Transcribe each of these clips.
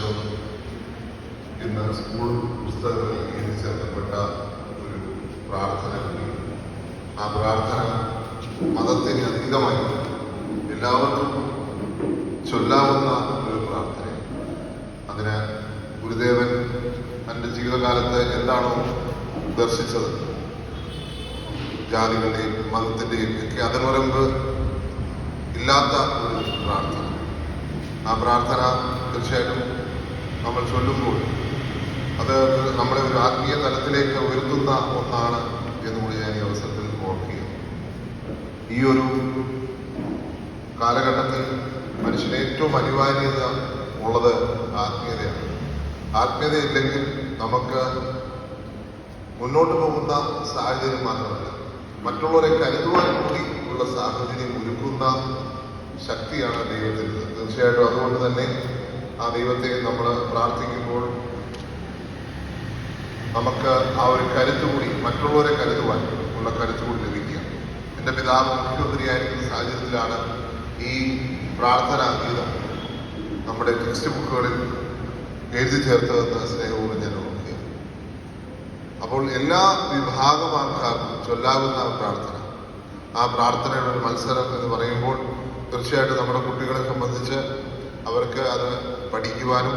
സന്ദേശം ഇന്ന് സ്കൂൾ പുസ്തകങ്ങളിൽ എഴുതി ചേർക്കപ്പെട്ട ഒരു പ്രാർത്ഥന. ആ പ്രാർത്ഥന മതത്തിന് അതീതമായി എല്ലാവർക്കും ചൊല്ലാവുന്ന ഒരു പ്രാർത്ഥനയാണ്. അതിന് ഗുരുദേവൻ തൻ്റെ ജീവിതകാലത്ത് എന്താണോ ദർശിച്ചത്, ജാതികളുടെയും മതത്തിൻ്റെയും ഒക്കെ അതിനുറമ്പ് ഇല്ലാത്ത ഒരു പ്രാർത്ഥന. ആ പ്രാർത്ഥന തീർച്ചയായിട്ടും നമ്മൾ ചൊല്ലുമ്പോൾ അത് നമ്മളെ ഒരു ആത്മീയ തലത്തിലേക്ക് ഉയർത്തുന്ന ഒന്നാണ് എന്നുകൂടി ഞാൻ ഈ അവസരത്തിൽ ഓർക്കുക. ഈ ഒരു കാലഘട്ടത്തിൽ മനുഷ്യന് ഏറ്റവും അനിവാര്യത ഉള്ളത് ആത്മീയതയാണ്. ആത്മീയതയില്ലെങ്കിൽ നമുക്ക് മുന്നോട്ട് പോകുന്ന സാഹചര്യം മാത്രമല്ല, മറ്റുള്ളവരെ കരുതുവാൻ കൂടി ഉള്ള സാഹചര്യം ഒരുക്കുന്ന ശക്തിയാണ് ദൈവത്തിന്. തീർച്ചയായിട്ടും അതുകൊണ്ട് തന്നെ ആ ദൈവത്തെ നമ്മൾ പ്രാർത്ഥിക്കുമ്പോൾ നമുക്ക് ആ ഒരു കരുത്തുകൂടി, മറ്റുള്ളവരെ കരുതുവാൻ ഉള്ള കരുത്തുകൂടി ലഭിക്കുക. എൻ്റെ പിതാവ് മുഖ്യമന്ത്രിയായിരിക്കുന്ന സാഹചര്യത്തിലാണ് ഈ പ്രാർത്ഥനാ ഗീതം നമ്മുടെ ടെക്സ്റ്റ് ബുക്കുകളിൽ എഴുതി ചേർത്തതെന്ന് സ്നേഹപൂർവ്വം ഞാൻ ഓർക്കുക. അപ്പോൾ എല്ലാ വിഭാഗം ആൾക്കാർക്കും ചൊല്ലാവുന്ന പ്രാർത്ഥന, ആ പ്രാർത്ഥനയുടെ ഒരു മത്സരം എന്ന് പറയുമ്പോൾ തീർച്ചയായിട്ടും നമ്മുടെ കുട്ടികളെ സംബന്ധിച്ച് അവർക്ക് അത് പഠിക്കുവാനും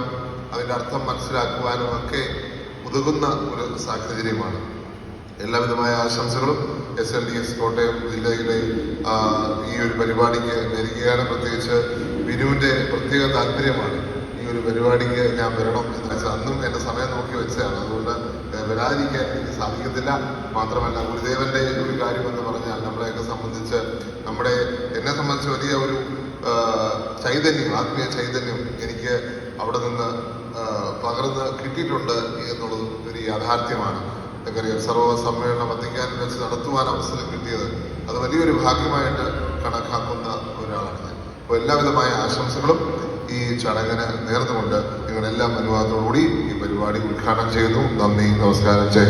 അതിൻ്റെ അർത്ഥം മനസ്സിലാക്കുവാനും ഒക്കെ ഉതകുന്ന ഒരു സാഹചര്യമാണ്. എല്ലാവിധമായ ആശംസകളും SLDS കോട്ടയം ജില്ലയിലെ ഈ ഒരു പരിപാടിക്ക് വരികയാണ്. പ്രത്യേകിച്ച് ബിനുവിൻ്റെ പ്രത്യേക താല്പര്യമാണ് ഈ ഒരു പരിപാടിക്ക് ഞാൻ വരണം എന്ന് വെച്ചാൽ അന്നും എൻ്റെ സമയം നോക്കി വെച്ചതാണ്. അതുകൊണ്ട് വരാതിരിക്കാൻ എനിക്ക് സാധിക്കത്തില്ല. മാത്രമല്ല, ഗുരുദേവന്റെ ഒരു കാര്യമെന്ന് പറഞ്ഞാൽ നമ്മളെയൊക്കെ സംബന്ധിച്ച്, എന്നെ സംബന്ധിച്ച് വലിയ ഒരു ചൈതന്യം, ആത്മീയ ചൈതന്യം എനിക്ക് അവിടെ നിന്ന് പകർന്ന് കിട്ടിയിട്ടുണ്ട് എന്നുള്ളത് ഒരു യാഥാർത്ഥ്യമാണ്. എനിക്കറിയാം, സർവ്വസമ്മേളനം വത്തിക്കാനിൽ വെച്ച് നടത്തുവാൻ അവസരം കിട്ടിയത് അത് വലിയൊരു ഭാഗ്യമായിട്ട് കണക്കാക്കുന്ന ഒരാളാണ് ഞാൻ. അപ്പോൾ എല്ലാവിധമായ ആശംസകളും ഈ ചടങ്ങിന് നേർന്നുകൊണ്ട് നിങ്ങളെല്ലാം അനുവാദത്തോടുകൂടി ഈ പരിപാടി ഉദ്ഘാടനം ചെയ്യുന്നു. നന്ദി, നമസ്കാരം, ജയ് ഹിന്ദ്.